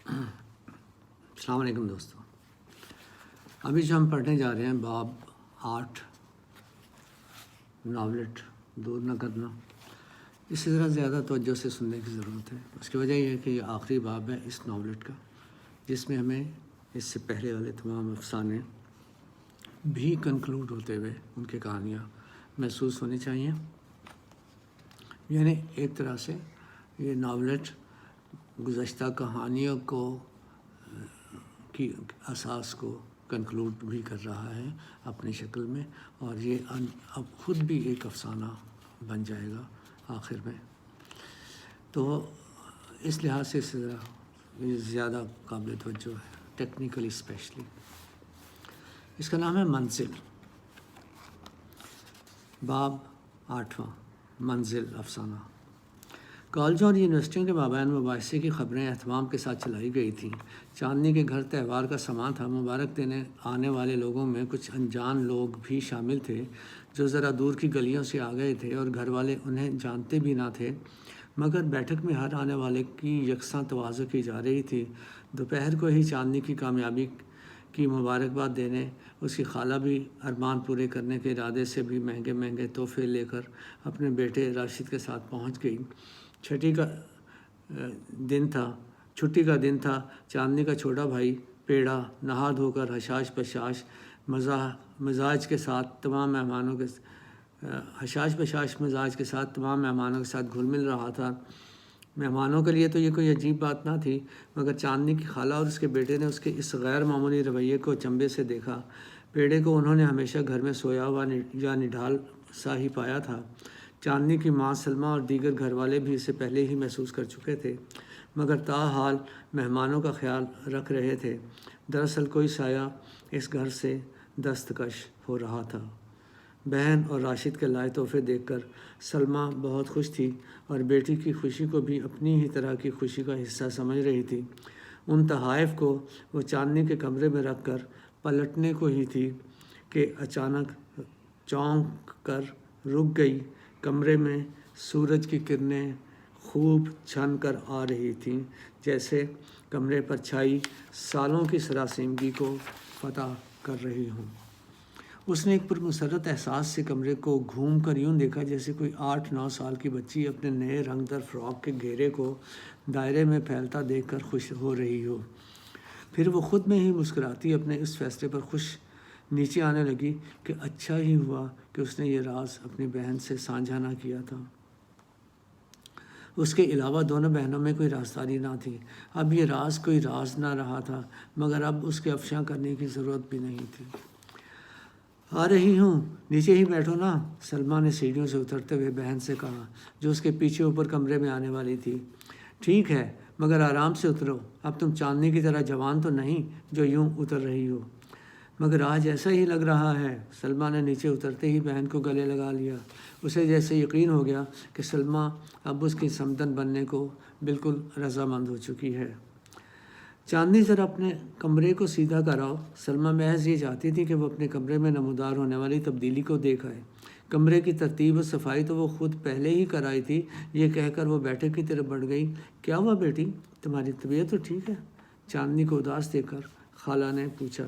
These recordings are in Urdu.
السلام علیکم دوستوں، ابھی جو ہم پڑھنے جا رہے ہیں باب 8 ناولٹ دور نہ کرنا، اسی طرح زیادہ توجہ سے سننے کی ضرورت ہے۔ اس کی وجہ یہ ہے کہ یہ آخری باب ہے اس ناولٹ کا، جس میں ہمیں اس سے پہلے والے تمام افسانے بھی کنکلوڈ ہوتے ہوئے ان کی کہانیاں محسوس ہونی چاہیے۔ یعنی ایک طرح سے یہ ناولٹ گزشتہ کہانیوں کی اساس کو کنکلوڈ بھی کر رہا ہے اپنی شکل میں، اور یہ اب خود بھی ایک افسانہ بن جائے گا آخر میں۔ تو اس لحاظ سے یہ زیادہ قابل توجہ ہے، ٹیکنیکلی اسپیشلی۔ اس کا نام ہے منزل، باب 8واں، منزل افسانہ۔ کالجوں اور یونیورسٹیوں کے مابین مباحثے کی خبریں اہتمام کے ساتھ چلائی گئی تھیں۔ چاندنی کے گھر تہوار کا سامان تھا۔ مبارک دینے آنے والے لوگوں میں کچھ انجان لوگ بھی شامل تھے جو ذرا دور کی گلیوں سے آ گئے تھے اور گھر والے انہیں جانتے بھی نہ تھے، مگر بیٹھک میں ہر آنے والے کی یکساں تواضع کی جا رہی تھی۔ دوپہر کو ہی چاندنی کی کامیابی کی مبارکباد دینے اس کی خالہ بھی ارمان پورے کرنے کے ارادے سے بھی مہنگے مہنگے تحفے لے کر اپنے بیٹے راشد کے ساتھ پہنچ گئی۔ چھٹی کا دن تھا۔ چاندنی کا چھوٹا بھائی پیڑا نہا دھو کر حشاش بشاش مزاج کے ساتھ تمام مہمانوں کے ساتھ گھل مل رہا تھا۔ مہمانوں کے لیے تو یہ کوئی عجیب بات نہ تھی، مگر چاندنی کی خالہ اور اس کے بیٹے نے اس کے اس غیر معمولی رویے کو چنبے سے دیکھا۔ پیڑے کو انہوں نے ہمیشہ گھر میں سویا ہوا یا نڈھال سا ہی پایا تھا۔ چاندنی کی ماں سلمیٰ اور دیگر گھر والے بھی اسے پہلے ہی محسوس کر چکے تھے، مگر تاحال مہمانوں کا خیال رکھ رہے تھے۔ دراصل کوئی سایہ اس گھر سے دستکش ہو رہا تھا۔ بہن اور راشد کے لائے تحفے دیکھ کر سلمیٰ بہت خوش تھی اور بیٹی کی خوشی کو بھی اپنی ہی طرح کی خوشی کا حصہ سمجھ رہی تھی۔ ان تحائف کو وہ چاندنی کے کمرے میں رکھ کر پلٹنے کو ہی تھی کہ اچانک چونک کر رک گئی۔ کمرے میں سورج کی کرنیں خوب چھن کر آ رہی تھیں، جیسے کمرے پر چھائی سالوں کی سراسیمگی کو فتح کر رہی ہوں۔ اس نے ایک پرمسرت احساس سے کمرے کو گھوم کر یوں دیکھا جیسے کوئی 8-9 سال کی بچی اپنے نئے رنگ در فراک کے گھیرے کو دائرے میں پھیلتا دیکھ کر خوش ہو رہی ہو۔ پھر وہ خود میں ہی مسکراتی اپنے اس فیصلے پر خوش نیچے آنے لگی کہ اچھا ہی ہوا کہ اس نے یہ راز اپنی بہن سے سانجھا نہ کیا تھا۔ اس کے علاوہ دونوں بہنوں میں کوئی رازداری نہ تھی۔ اب یہ راز کوئی راز نہ رہا تھا، مگر اب اس کے افشاں کرنے کی ضرورت بھی نہیں تھی۔ آ رہی ہوں، نیچے ہی بیٹھو نا، سلمیٰ نے سیڑھیوں سے اترتے ہوئے بہن سے کہا جو اس کے پیچھے اوپر کمرے میں آنے والی تھی۔ ٹھیک ہے، مگر آرام سے اترو، اب تم چاندنی کی طرح جوان تو نہیں جو یوں اتر رہی ہو۔ مگر آج ایسا ہی لگ رہا ہے۔ سلمیٰ نے نیچے اترتے ہی بہن کو گلے لگا لیا۔ اسے جیسے یقین ہو گیا کہ سلمیٰ اب اس کی سمدن بننے کو بالکل رضامند ہو چکی ہے۔ چاندنی ذرا اپنے کمرے کو سیدھا کراؤ۔ سلمیٰ محض یہ چاہتی تھی کہ وہ اپنے کمرے میں نمودار ہونے والی تبدیلی کو دیکھ آئے۔ کمرے کی ترتیب و صفائی تو وہ خود پہلے ہی کرائی تھی۔ یہ کہہ کر وہ بیٹھک کی طرف بڑھ گئی۔ کیا ہوا بیٹی، تمہاری طبیعت تو ٹھیک ہے؟ چاندنی کو اداس دیکھ کر خالہ نے پوچھا۔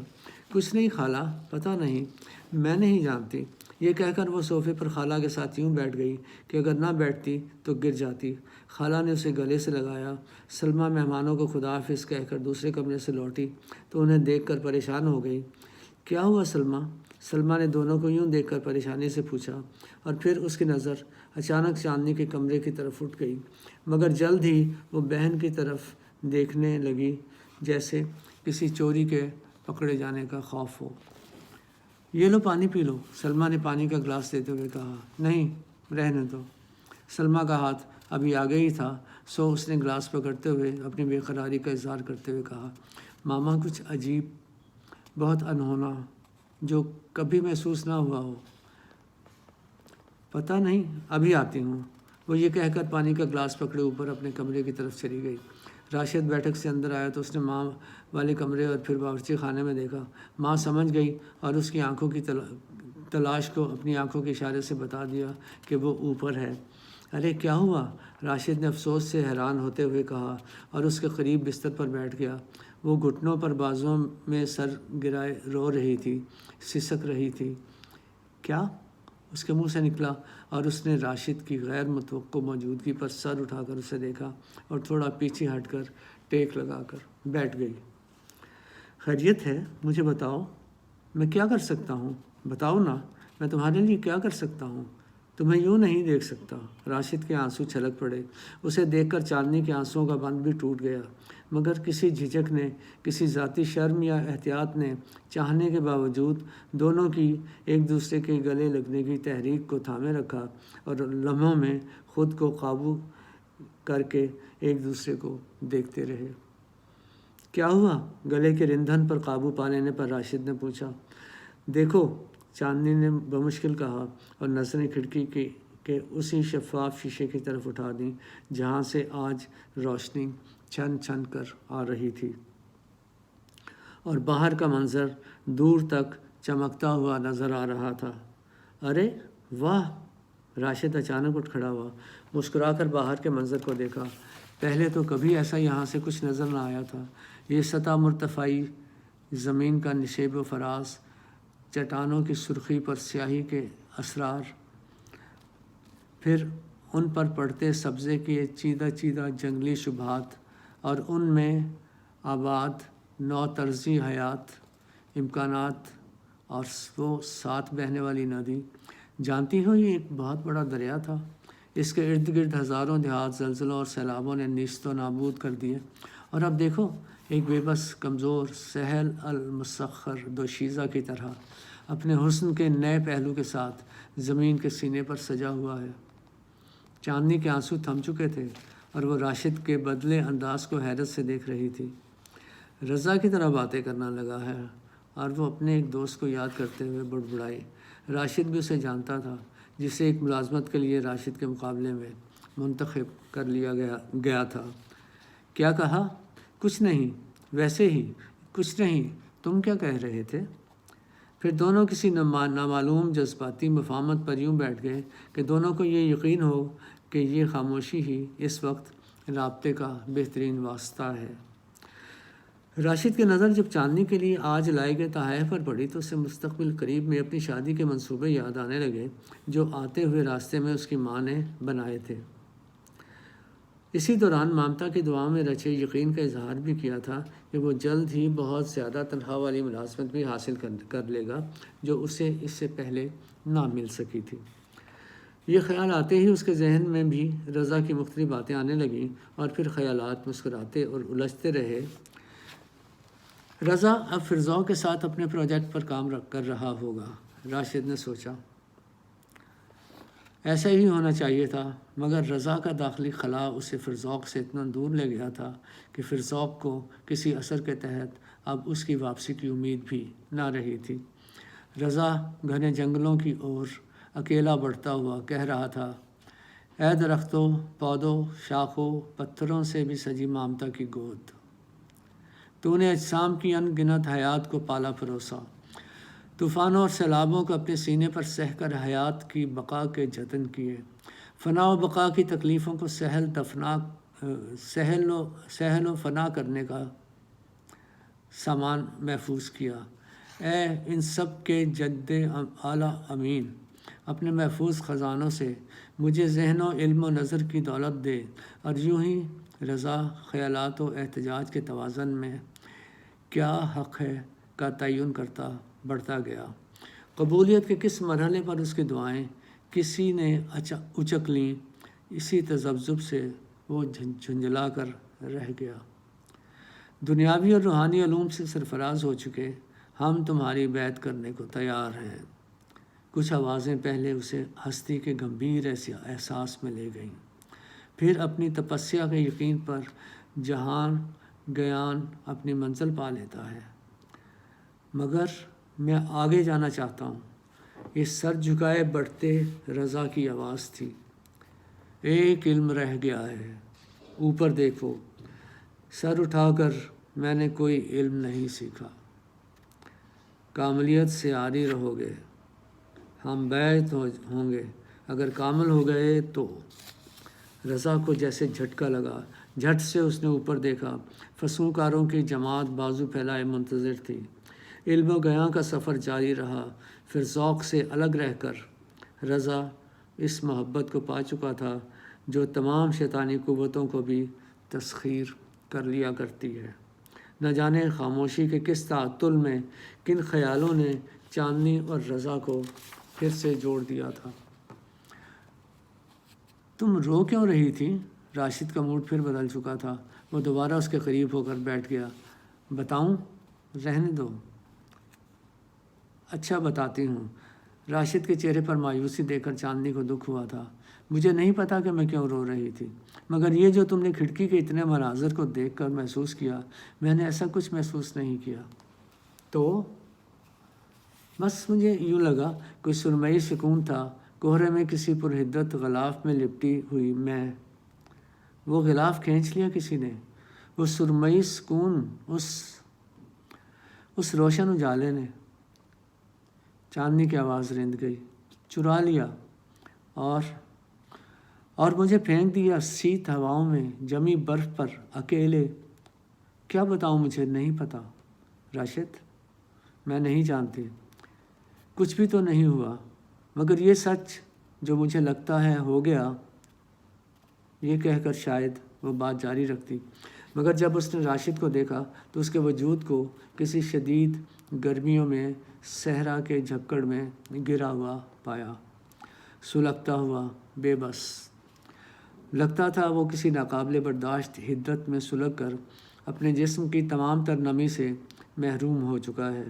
کچھ نہیں خالہ، پتہ نہیں، میں نہیں جانتی۔ یہ کہہ کر وہ صوفے پر خالہ کے ساتھ یوں بیٹھ گئی کہ اگر نہ بیٹھتی تو گر جاتی۔ خالہ نے اسے گلے سے لگایا۔ سلمیٰ مہمانوں کو خدا حافظ کہہ کر دوسرے کمرے سے لوٹی تو انہیں دیکھ کر پریشان ہو گئی۔ کیا ہوا سلمیٰ؟ سلمیٰ نے دونوں کو یوں دیکھ کر پریشانی سے پوچھا، اور پھر اس کی نظر اچانک چاندنی کے کمرے کی طرف اٹھ گئی، مگر جلد ہی وہ بہن کی طرف دیکھنے لگی جیسے کسی چوری کے پکڑے جانے کا خوف ہو۔ یہ لو پانی پی لو، سلمیٰ نے پانی کا گلاس دیتے ہوئے کہا۔ نہیں، رہنے دو۔ سلمیٰ کا ہاتھ ابھی آگے ہی تھا، سو اس نے گلاس پکڑتے ہوئے اپنی بے قراری کا اظہار کرتے ہوئے کہا، ماما کچھ عجیب، بہت انہونا، جو کبھی محسوس نہ ہوا ہو۔ پتہ نہیں، ابھی آتی ہوں۔ وہ یہ کہہ کر پانی کا گلاس پکڑے اوپر اپنے کمرے کی طرف چلی گئی۔ راشد بیٹھک سے اندر آیا تو اس نے ماں والے کمرے اور پھر باورچی خانے میں دیکھا۔ ماں سمجھ گئی اور اس کی آنکھوں کی تلاش کو اپنی آنکھوں کے اشارے سے بتا دیا کہ وہ اوپر ہے۔ ارے کیا ہوا؟ راشد نے افسوس سے حیران ہوتے ہوئے کہا اور اس کے قریب بستر پر بیٹھ گیا۔ وہ گھٹنوں پر بازوؤں میں سر گرائے رو رہی تھی، سسک رہی تھی۔ کیا؟ اس کے منہ سے نکلا اور اس نے راشد کی غیر متوقع موجودگی پر سر اٹھا کر اسے دیکھا اور تھوڑا پیچھے ہٹ کر ٹیک لگا کر بیٹھ گئی۔ خیریت ہے؟ مجھے بتاؤ، میں کیا کر سکتا ہوں؟ بتاؤ نا، میں تمہارے لیے کیا کر سکتا ہوں؟ تمہیں یوں نہیں دیکھ سکتا۔ راشد کے آنسو چھلک پڑے۔ اسے دیکھ کر چاندنی کے آنسوؤں کا بند بھی ٹوٹ گیا، مگر کسی جھجک نے، کسی ذاتی شرم یا احتیاط نے چاہنے کے باوجود دونوں کی ایک دوسرے کے گلے لگنے کی تحریک کو تھامے رکھا اور لمحوں میں خود کو قابو کر کے ایک دوسرے کو دیکھتے رہے۔ کیا ہوا؟ گلے کے رندھن پر قابو پا لینے پر راشد نے پوچھا۔ دیکھو، چاندنی نے بمشکل کہا اور نظریں کھڑکی کے اسی شفاف شیشے کی طرف اٹھا دیں جہاں سے آج روشنی چھن چھن کر آ رہی تھی اور باہر کا منظر دور تک چمکتا ہوا نظر آ رہا تھا۔ ارے واہ! راشد اچانک اٹھ کھڑا ہوا، مسکرا کر باہر کے منظر کو دیکھا۔ پہلے تو کبھی ایسا یہاں سے کچھ نظر نہ آیا تھا۔ یہ سطح مرتفعی، زمین کا نشیب و فراز، چٹانوں کی سرخی پر سیاہی کے اسرار، پھر ان پر پڑتے سبزے کے چیدہ چیدہ جنگلی شبہات اور ان میں آباد نو طرزی حیات امکانات، اور وہ ساتھ بہنے والی ندی۔ جانتی ہو، یہ ایک بہت بڑا دریا تھا۔ اس کے ارد گرد ہزاروں دیہات زلزلوں اور سیلابوں نے نیست و نابود کر دیے، اور اب دیکھو ایک بے بس کمزور سہل المسخر دوشیزہ کی طرح اپنے حسن کے نئے پہلو کے ساتھ زمین کے سینے پر سجا ہوا ہے۔ چاندنی کے آنسو تھم چکے تھے اور وہ راشد کے بدلے انداز کو حیرت سے دیکھ رہی تھی۔ رضا کی طرح باتیں کرنا لگا ہے، اور وہ اپنے ایک دوست کو یاد کرتے ہوئے بڑبڑائی۔ راشد بھی اسے جانتا تھا، جسے ایک ملازمت کے لیے راشد کے مقابلے میں منتخب کر لیا گیا تھا۔ کیا کہا؟ کچھ نہیں، ویسے ہی کچھ نہیں۔ تم کیا کہہ رہے تھے؟ پھر دونوں کسی نامعلوم جذباتی مفاہمت پر یوں بیٹھ گئے کہ دونوں کو یہ یقین ہو کہ یہ خاموشی ہی اس وقت رابطے کا بہترین واسطہ ہے۔ راشد کی نظر جب چاندنی کے لیے آج لائے گئے تحائف پر پڑی تو اسے مستقبل قریب میں اپنی شادی کے منصوبے یاد آنے لگے جو آتے ہوئے راستے میں اس کی ماں نے بنائے تھے۔ اسی دوران مامتا کی دعاؤں میں رچے یقین کا اظہار بھی کیا تھا کہ وہ جلد ہی بہت زیادہ تنخواہ والی ملازمت بھی حاصل کر لے گا جو اسے اس سے پہلے نہ مل سکی تھی۔ یہ خیال آتے ہی اس کے ذہن میں بھی رضا کی مختلف باتیں آنے لگیں اور پھر خیالات مسکراتے اور الجھتے رہے۔ رضا اب فرزو کے ساتھ اپنے پروجیکٹ پر کام کر رہا ہوگا، راشد نے سوچا۔ ایسا ہی ہونا چاہیے تھا، مگر رضا کا داخلی خلا اسے فرزوق سے اتنا دور لے گیا تھا کہ فرزوق کو کسی اثر کے تحت اب اس کی واپسی کی امید بھی نہ رہی تھی۔ رضا گھنے جنگلوں کی اور اکیلا بڑھتا ہوا کہہ رہا تھا، اے درختوں، پودوں، شاخوں، پتھروں سے بھی سجی مامتا کی گود، تو نے اجسام کی ان گنت حیات کو پالا پروسا، طوفانوں اور سیلابوں کو اپنے سینے پر سہ کر حیات کی بقا کے جتن کیے، فنا و بقا کی تکلیفوں کو سہل و فنا کرنے کا سامان محفوظ کیا۔ اے ان سب کے جد اعلیٰ امین، اپنے محفوظ خزانوں سے مجھے ذہن و علم و نظر کی دولت دے۔ اور یوں ہی رضا خیالات و احتجاج کے توازن میں کیا حق ہے کا تعین کرتا بڑھتا گیا۔ قبولیت کے کس مرحلے پر اس کی دعائیں کسی نے اچک لیں، اسی تذبذب سے وہ جھنجھلا کر رہ گیا۔ دنیاوی اور روحانی علوم سے سرفراز ہو چکے، ہم تمہاری بیعت کرنے کو تیار ہیں۔ کچھ آوازیں پہلے اسے ہستی کے گمبھیر احساس میں لے گئیں، پھر اپنی تپسیا کے یقین پر جہان گیان اپنی منزل پا لیتا ہے۔ مگر میں آگے جانا چاہتا ہوں، یہ سر جھکائے بڑھتے رضا کی آواز تھی۔ ایک علم رہ گیا ہے، اوپر دیکھو، سر اٹھا کر میں نے کوئی علم نہیں سیکھا، کاملیت سے عاری رہو گے، ہم بیعت ہوں گے، اگر کامل ہو گئے تو۔ رضا کو جیسے جھٹکا لگا، جھٹ سے اس نے اوپر دیکھا۔ فسونکاروں کی جماعت بازو پھیلائے منتظر تھی۔ علم و گیاں کا سفر جاری رہا۔ پھر ذوق سے الگ رہ کر رضا اس محبت کو پا چکا تھا جو تمام شیطانی قوتوں کو بھی تسخیر کر لیا کرتی ہے۔ نہ جانے خاموشی کے کس تعطل میں کن خیالوں نے چاندنی اور رضا کو پھر سے جوڑ دیا تھا۔ تم رو کیوں رہی تھی؟ راشد کا موڈ پھر بدل چکا تھا۔ وہ دوبارہ اس کے قریب ہو کر بیٹھ گیا۔ بتاؤں؟ رہنے دو۔ اچھا بتاتی ہوں۔ راشد کے چہرے پر مایوسی دیکھ کر چاندنی کو دکھ ہوا تھا۔ مجھے نہیں پتا کہ میں کیوں رو رہی تھی، مگر یہ جو تم نے کھڑکی کے اتنے مناظر کو دیکھ کر محسوس کیا، میں نے ایسا کچھ محسوس نہیں کیا۔ تو بس مجھے یوں لگا کوئی سرمئی سکون تھا، کوہرے میں کسی پرحدت غلاف میں لپٹی ہوئی میں۔ وہ غلاف کھینچ لیا کسی نے، وہ سرمئی سکون اس روشن اجالے نے۔ چاندنی کی آواز رند گئی۔ چرا لیا اور مجھے پھینک دیا سیت ہواؤں میں جمی برف پر اکیلے۔ کیا بتاؤں؟ مجھے نہیں پتا راشد، میں نہیں جانتی۔ کچھ بھی تو نہیں ہوا، مگر یہ سچ جو مجھے لگتا ہے ہو گیا۔ یہ کہہ کر شاید وہ بات جاری رکھتی، مگر جب اس نے راشد کو دیکھا تو اس کے وجود کو کسی شدید گرمیوں میں صحرا کے جھکڑ میں گرا ہوا پایا، سلگتا ہوا، بے بس۔ لگتا تھا وہ کسی ناقابل برداشت حدت میں سلگ کر اپنے جسم کی تمام تر نمی سے محروم ہو چکا ہے۔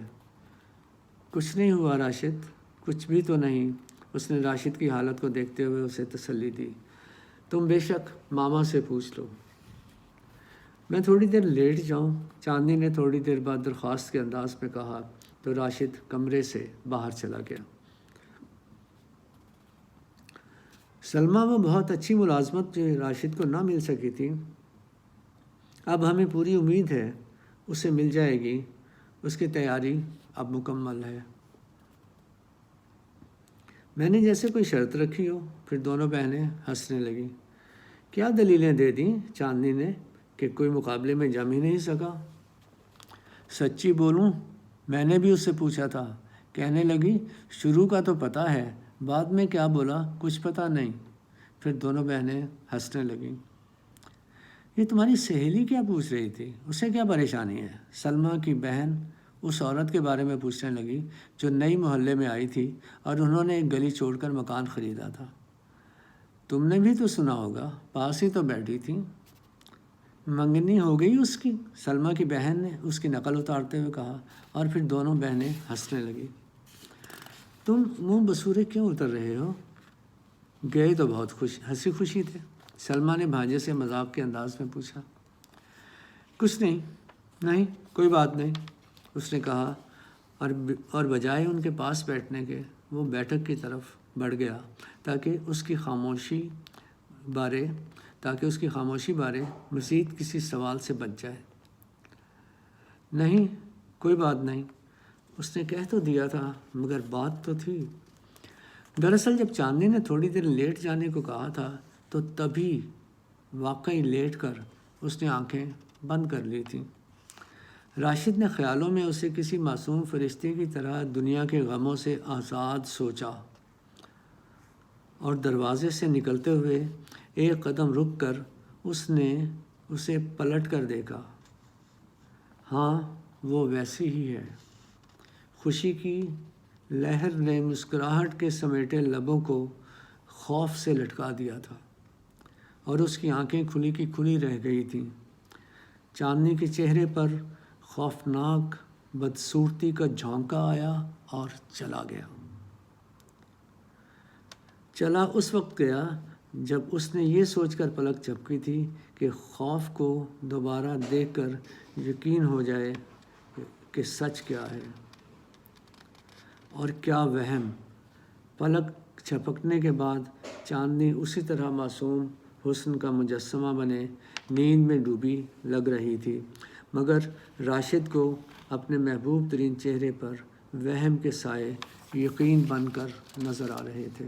کچھ نہیں ہوا راشد، کچھ بھی تو نہیں۔ اس نے راشد کی حالت کو دیکھتے ہوئے اسے تسلی دی۔ تم بے شک ماما سے پوچھ لو۔ میں تھوڑی دیر لیٹ جاؤں؟ چاندنی نے تھوڑی دیر بعد درخواست کے انداز میں کہا تو راشد کمرے سے باہر چلا گیا۔ سلمیٰ وہ بہت اچھی ملازمت جو راشد کو نہ مل سکی تھی، اب ہمیں پوری امید ہے اسے مل جائے گی۔ اس کی تیاری اب مکمل ہے۔ میں نے جیسے کوئی شرط رکھی ہو۔ پھر دونوں بہنیں ہنسنے لگیں۔ کیا دلیلیں دے دیں چاندنی نے کہ کوئی مقابلے میں جم ہی نہیں سکا؟ سچی بولوں، میں نے بھی اس سے پوچھا تھا۔ کہنے لگی شروع کا تو پتہ ہے، بعد میں کیا بولا کچھ پتہ نہیں۔ پھر دونوں بہنیں ہنسنے لگیں۔ یہ تمہاری سہیلی کیا پوچھ رہی تھی؟ اسے کیا پریشانی ہے؟ سلمیٰ کی بہن اس عورت کے بارے میں پوچھنے لگی جو نئی محلے میں آئی تھی اور انہوں نے ایک گلی چھوڑ کر مکان خریدا تھا۔ تم نے بھی تو سنا ہوگا، پاس ہی تو بیٹھی تھی۔ منگنی ہو گئی اس کی، سلمیٰ کی بہن نے اس کی نقل اتارتے ہوئے کہا، اور پھر دونوں بہنیں ہنسنے لگیں۔ تم منہ بسورے کیوں اتر رہے ہو؟ گئے تو بہت ہنسی خوشی تھے، سلمیٰ نے بھانجے سے مذاق کے انداز میں پوچھا۔ کچھ نہیں، کوئی بات نہیں، اس نے کہا، اور بجائے ان کے پاس بیٹھنے کے وہ بیٹھک کی طرف بڑھ گیا تاکہ اس کی خاموشی بارے مزید کسی سوال سے بچ جائے۔ نہیں، کوئی بات نہیں، اس نے کہہ تو دیا تھا، مگر بات تو تھی۔ دراصل جب چاندنی نے تھوڑی دیر لیٹ جانے کو کہا تھا تو تبھی واقعی لیٹ کر اس نے آنکھیں بند کر لی تھیں۔ راشد نے خیالوں میں اسے کسی معصوم فرشتے کی طرح دنیا کے غموں سے آزاد سوچا، اور دروازے سے نکلتے ہوئے ایک قدم رک کر اس نے اسے پلٹ کر دیکھا۔ ہاں، وہ ویسی ہی ہے۔ خوشی کی لہر نے مسکراہٹ کے سمیٹے لبوں کو خوف سے لٹکا دیا تھا، اور اس کی آنکھیں کھلی کی کھلی رہ گئی تھیں۔ چاندنی کے چہرے پر خوفناک بدصورتی کا جھونکا آیا اور چلا گیا۔ چلا اس وقت گیا جب اس نے یہ سوچ کر پلک جھپکی تھی کہ خوف کو دوبارہ دیکھ کر یقین ہو جائے کہ سچ کیا ہے اور کیا وہم۔ پلک جھپکنے کے بعد چاندنی اسی طرح معصوم حسن کا مجسمہ بنے نیند میں ڈوبی لگ رہی تھی، مگر راشد کو اپنے محبوب ترین چہرے پر وہم کے سائے یقین بن کر نظر آ رہے تھے۔